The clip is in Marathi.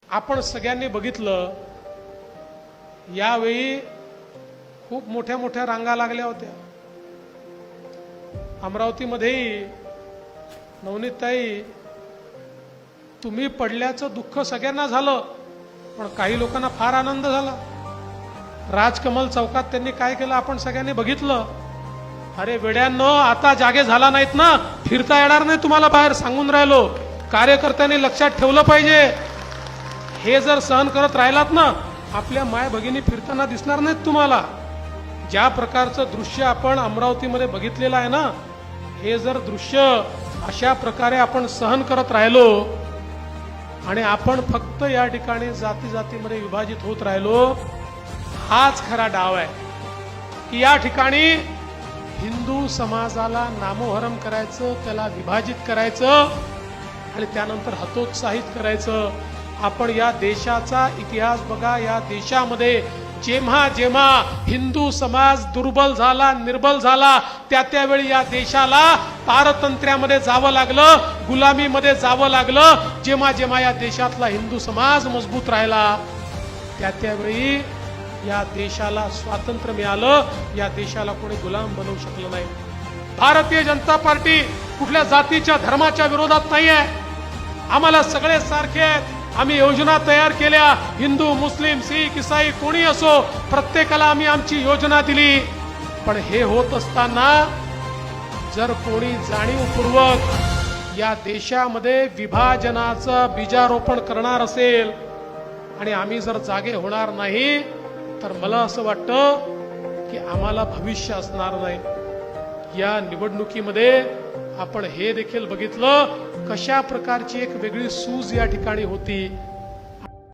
आपण सगळ्यांनी बघितलं, यावेळी खूप मोठ्या मोठ्या रांगा लागल्या होत्या. अमरावतीमध्येही नवनीतताई, तुम्ही पडल्याचं दुःख सगळ्यांना झालं, पण काही लोकांना फार आनंद झाला. राजकमल चौकात त्यांनी काय केलं आपण सगळ्यांनी बघितलं. अरे वेड्यांनो, आता जागे झाला नाहीत ना, फिरता येणार नाही तुम्हाला बाहेर, सांगून राहिलो. कार्यकर्त्यांनी लक्षात ठेवलं पाहिजे. हे जर सहन करत राहिलात ना, आपल्या माय भगिनी फिरताना दिसणार नाहीत तुम्हाला. ज्या प्रकारचं दृश्य आपण अमरावतीमध्ये बघितलेलं आहे ना, हे जर दृश्य अशा प्रकारे आपण सहन करत राहिलो आणि आपण फक्त या ठिकाणी जाती जातीमध्ये विभाजित होत राहिलो, हाच खरा डाव आहे की या ठिकाणी हिंदू समाजाला नामोहरम करायचं, त्याला विभाजित करायचं आणि त्यानंतर हतोत्साहित करायचं. आपण या देशाचा इतिहास बघा. या देशामध्ये जेव्हा जेव्हा हिंदू समाज दुर्बल झाला, निर्बल झाला, त्यावेळी या देशाला पारतंत्र्यामध्ये जावं लागलं, गुलामीमध्ये जावं लागलं. जेव्हा जेव्हा या देशातला हिंदू समाज मजबूत राहिला, त्यावेळी या देशाला स्वातंत्र्य मिळालं. या देशाला कोणी गुलाम बनवू शकलं नाही. भारतीय जनता पार्टी कुठल्या जातीच्या धर्माच्या विरोधात नाही आहे. आम्हाला सगळे सारखे आहेत. आम्ही योजना तयार केल्या. हिंदू, मुस्लिम, शीख, ईसाई कोणी असो, प्रत्येकाला आम्ही आमची योजना दिली. पण हे होत असताना जर कोणी जाणीवपूर्वक या देशामध्ये विभाजनाचं बीजारोपण करणार असेल आणि आम्ही जर जागे होणार नाही, तर मला असं वाटतं की आम्हाला भविष्य असणार नाही. या निवडणुकीमध्ये आपण हे देखील बघितलं, कशा प्रकारची एक वेगळी सूज या ठिकाणी होती.